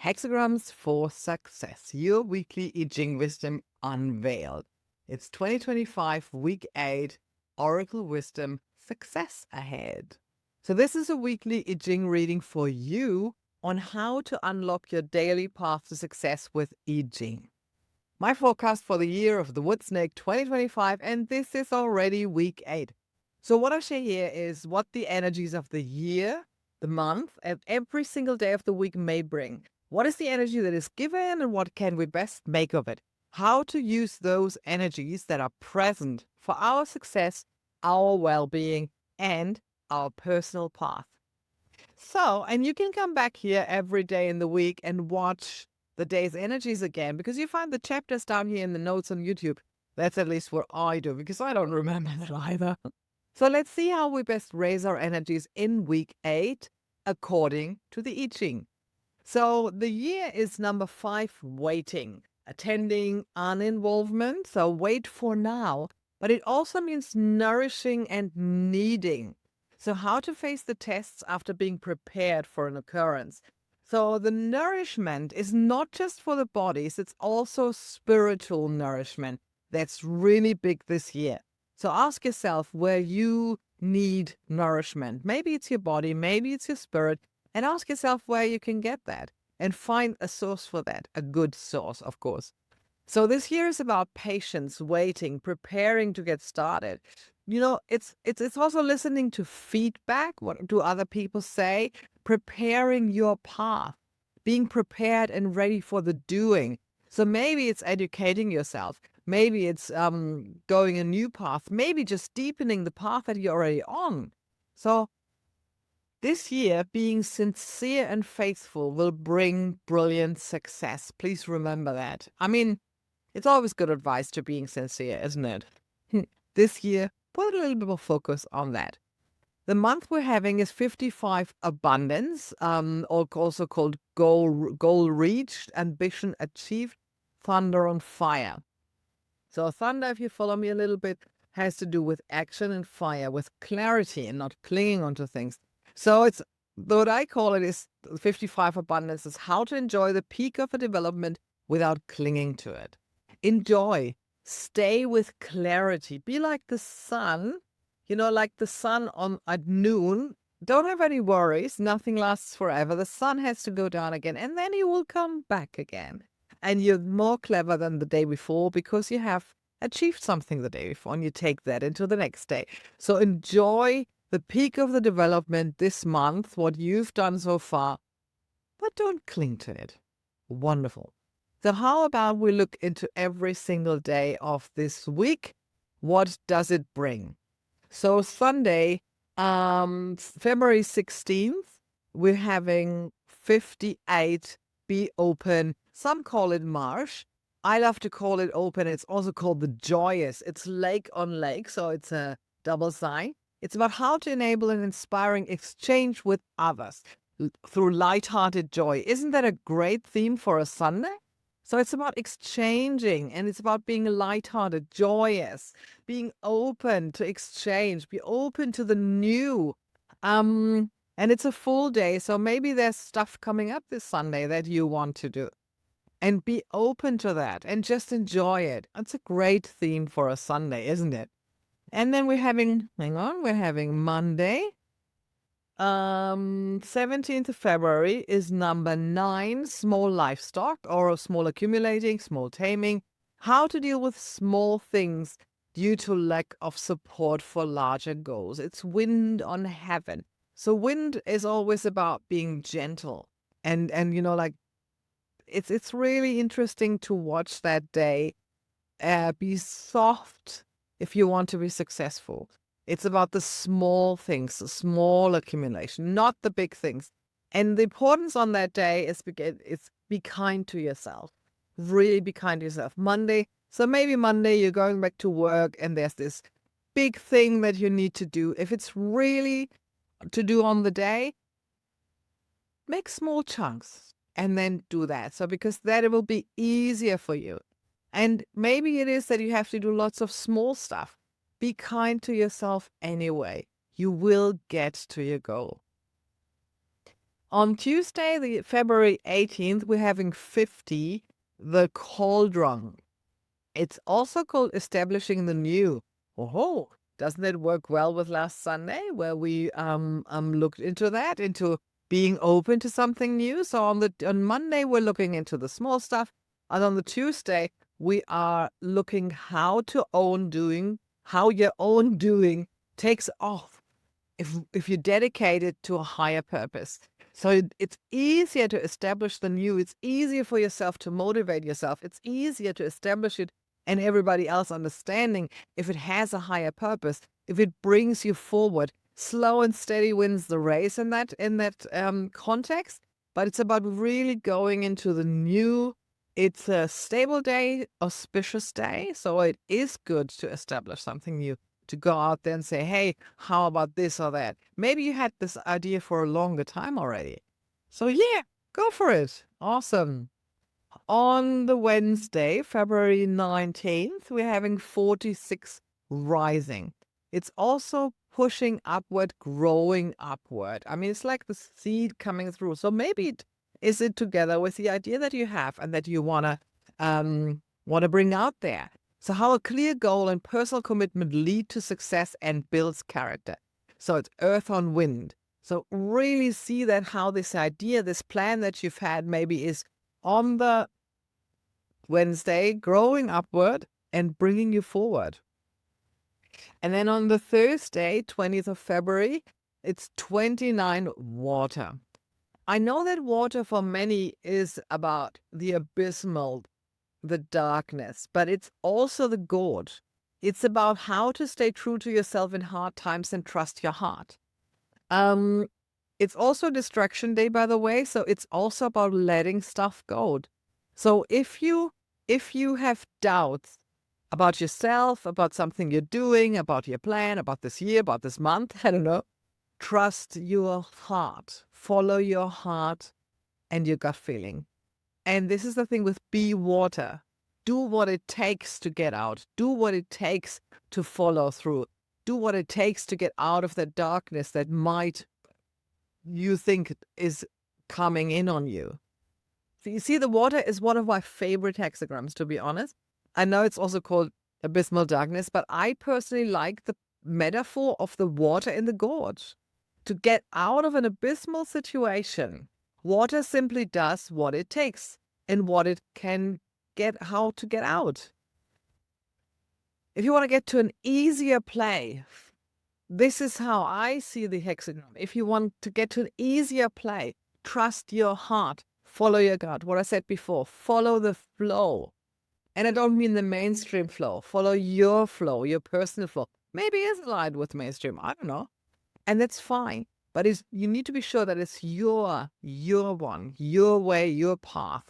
Hexagrams for Success, your weekly I Ching wisdom unveiled. It's 2025, week 8, Oracle Wisdom, Success Ahead. So, this is a weekly I Ching reading for you on how to unlock your daily path to success with I Ching. My forecast for the year of the Wood Snake 2025, and this is already week 8. So, what I share here is what the energies of the year, the month, and every single day of the week may bring. What is the energy that is given, and what can we best make of it? How to use those energies that are present for our success, our well being, and our personal path. So, and you can come back here every day in the week and watch the day's energies again, because you find the chapters down here in the notes on YouTube. That's at least what I do, because I don't remember that either. So let's see how we best raise our energies in week 8 according to the I Ching. So the year is number 5, waiting, attending, uninvolvement. So wait for now, but it also means nourishing and needing. So how to face the tests after being prepared for an occurrence. So the nourishment is not just for the bodies, it's also spiritual nourishment. That's really big this year. So ask yourself where you need nourishment. Maybe it's your body, maybe it's your spirit, and ask yourself where you can get that and find a source for that, a good source, of course. So this year is about patience, waiting, preparing to get started. You know, it's also listening to feedback. What do other people say? Preparing your path, being prepared and ready for the doing. So maybe it's educating yourself. Maybe it's going a new path. Maybe just deepening the path that you're already on. So this year, being sincere and faithful will bring brilliant success. Please remember that. I mean, it's always good advice to being sincere, isn't it? This year, put a little bit more focus on that. The month we're having is 55 abundance, also called goal reached, ambition achieved, thunder on fire. So thunder, if you follow me a little bit, has to do with action, and fire with clarity and not clinging onto things. So it's what I call it is 55 abundance is how to enjoy the peak of a development without clinging to it. Enjoy, stay with clarity, be like the sun, like the sun at noon. Don't have any worries. Nothing lasts forever. The sun has to go down again, and then it will come back again. And you're more clever than the day before because you have achieved something the day before, and you take that into the next day. So enjoy the peak of the development this month, what you've done so far, but don't cling to it. Wonderful. So how about we look into every single day of this week? What does it bring? So Sunday, February 16th, we're having 58 be open. Some call it marsh. I love to call it open. It's also called the Joyous. It's lake on lake, so it's a double sign. It's about how to enable an inspiring exchange with others through lighthearted joy. Isn't that a great theme for a Sunday? So it's about exchanging, and it's about being lighthearted, joyous, being open to exchange, be open to the new. And it's a full day, so maybe there's stuff coming up this Sunday that you want to do. And be open to that and just enjoy it. It's a great theme for a Sunday, isn't it? And then we're having Monday. 17th of February is number 9, small livestock or small accumulating, small taming. How to deal with small things due to lack of support for larger goals. It's wind on heaven. So wind is always about being gentle and it's really interesting to watch that day. Be soft if you want to be successful. It's about the small things, the small accumulation, not the big things. And the importance on that day is be kind to yourself. Really be kind to yourself. Monday, so maybe Monday you're going back to work and there's this big thing that you need to do. If it's really to do on the day, make small chunks and then do that. So because that it will be easier for you. And maybe it is that you have to do lots of small stuff. Be kind to yourself anyway. You will get to your goal. On Tuesday, the February 18th, we're having 50, the Cauldron. It's also called establishing the new. Oh, doesn't it work well with last Sunday where we looked into that, into being open to something new? So on Monday we're looking into the small stuff, and on the Tuesday we are looking how your own doing takes off if you dedicate it to a higher purpose. So it's easier to establish the new. It's easier for yourself to motivate yourself. It's easier to establish it and everybody else understanding if it has a higher purpose, if it brings you forward. Slow and steady wins the race in that context. But it's about really going into the new. It's a stable day, auspicious day. So it is good to establish something new, to go out there and say, hey, how about this or that? Maybe you had this idea for a longer time already. So yeah, go for it. Awesome. On the Wednesday, February 19th, we're having 46 rising. It's also pushing upward, growing upward. I mean, it's like the seed coming through. So maybe is it together with the idea that you have and that you wanna bring out there. So how a clear goal and personal commitment lead to success and builds character. So it's earth on wind. So really see that how this idea, this plan that you've had maybe is on the Wednesday, growing upward and bringing you forward. And then on the Thursday, 20th of February, it's 29 water. I know that water for many is about the abysmal, the darkness, but it's also the God. It's about how to stay true to yourself in hard times and trust your heart. It's also distraction day, by the way. So it's also about letting stuff go. So if you have doubts about yourself, about something you're doing, about your plan, about this year, about this month, I don't know, trust your heart. Follow your heart and your gut feeling. And this is the thing with be water. Do what it takes to get out. Do what it takes to follow through. Do what it takes to get out of the darkness that might you think is coming in on you. So you see, the water is one of my favorite hexagrams, to be honest. I know it's also called abysmal darkness, but I personally like the metaphor of the water in the gorge. To get out of an abysmal situation, water simply does what it takes and what it can get, how to get out. If you want to get to an easier play, this is how I see the hexagram. If you want to get to an easier play, trust your heart, follow your gut. What I said before, follow the flow. And I don't mean the mainstream flow. Follow your flow, your personal flow. Maybe it's aligned with mainstream. I don't know. And that's fine. But you need to be sure that it's your one, your way, your path.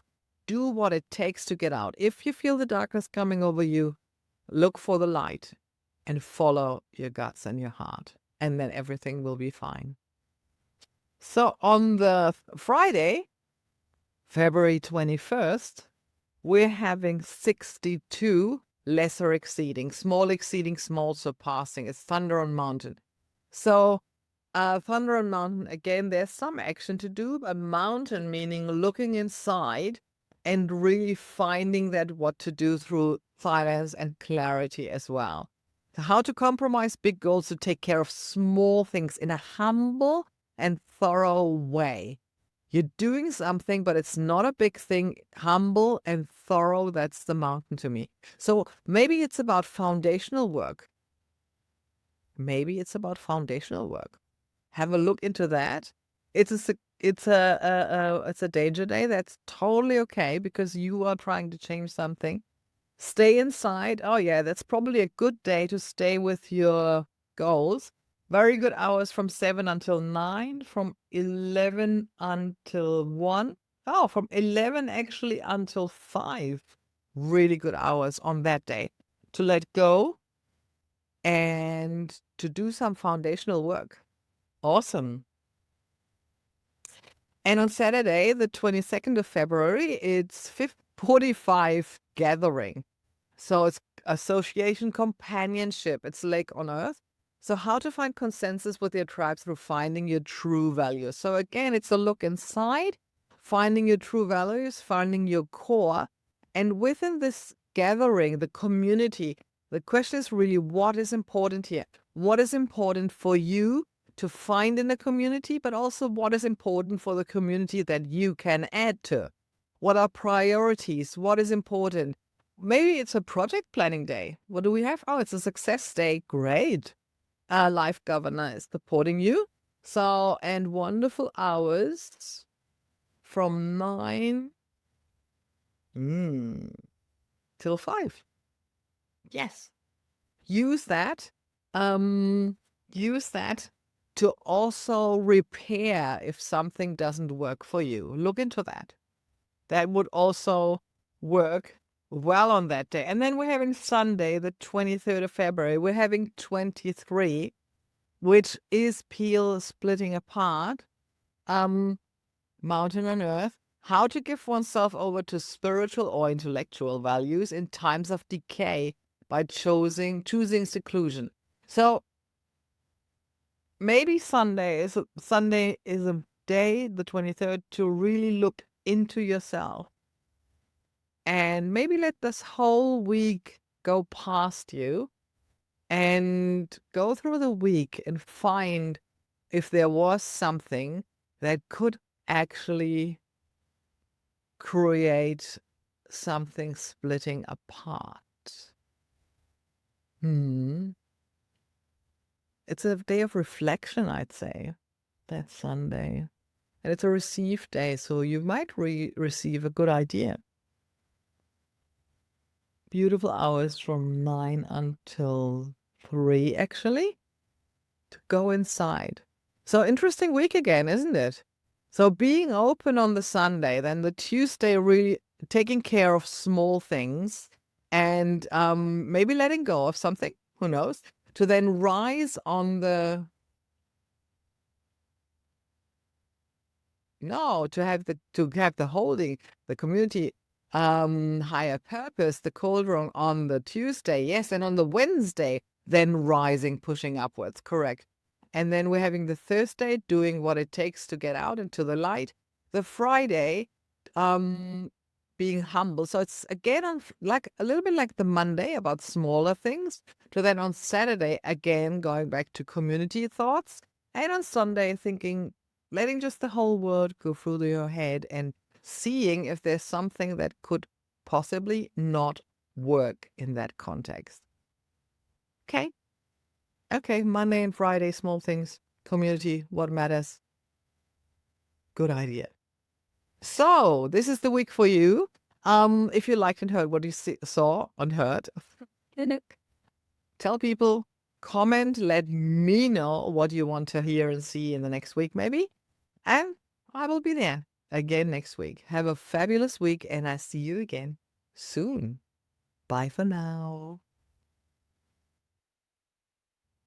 Do what it takes to get out. If you feel the darkness coming over you, look for the light and follow your guts and your heart. And then everything will be fine. So on the Friday, February 21st, we're having 62 lesser exceeding, small surpassing. It's Thunder on Mountain. So Thunder on Mountain, again, there's some action to do. A mountain meaning looking inside and really finding that what to do through silence and clarity as well. So how to compromise big goals to take care of small things in a humble and thorough way. You're doing something, but it's not a big thing. Humble and thorough, that's the mountain to me. So maybe it's about foundational work. Maybe it's about foundational work. Have a look into that. It's a danger day. That's totally okay because you are trying to change something. Stay inside. Oh yeah, that's probably a good day to stay with your goals. Very good hours from 7 until 9, from 11 until 1. Oh, from 11 actually until 5. Really good hours on that day to let go and to do some foundational work. Awesome. And on Saturday, the 22nd of February, it's 45 gathering. So it's association, companionship. It's Lake on Earth. So how to find consensus with your tribe through finding your true values. So again, it's a look inside, finding your true values, finding your core. And within this gathering, the community, the question is really what is important here? What is important for you to find in the community, but also what is important for the community that you can add to? What are priorities? What is important? Maybe it's a project planning day. What do we have? Oh, it's a success day. Great. Life governor is supporting you. So, and wonderful hours from 9 till 5. Yes. Use that. Use that to also repair if something doesn't work for you. Look into that. That would also work well on that day. And then we're having Sunday, the 23rd of February. We're having 23, which is peel splitting apart. Mountain on Earth. How to give oneself over to spiritual or intellectual values in times of decay by choosing seclusion. So maybe Sunday is a day, the 23rd, to really look into yourself. And maybe let this whole week go past you and go through the week and find if there was something that could actually create something splitting apart. It's a day of reflection, I'd say. That Sunday. And it's a receive day, so you might receive a good idea. Beautiful hours from 9 until 3, actually, to go inside. So interesting week again, isn't it? So being open on the Sunday, then the Tuesday really taking care of small things and maybe letting go of something, who knows, to then rise on the to have the holding, the community higher purpose, the Cauldron on the Tuesday, yes, and on the Wednesday, then rising, pushing upwards, correct. And then we're having the Thursday doing what it takes to get out into the light. The Friday, being humble. So it's again like a little bit like the Monday about smaller things. To then on Saturday again going back to community thoughts, and on Sunday thinking, letting just the whole world go through your head and seeing if there's something that could possibly not work in that context. Okay. Okay, Monday and Friday, small things, community, what matters. Good idea. So this is the week for you. If you liked and heard what you saw and heard, tell people, comment, let me know what you want to hear and see in the next week, maybe. And I will be there again next week. Have a fabulous week, and I see you again soon. Bye for now.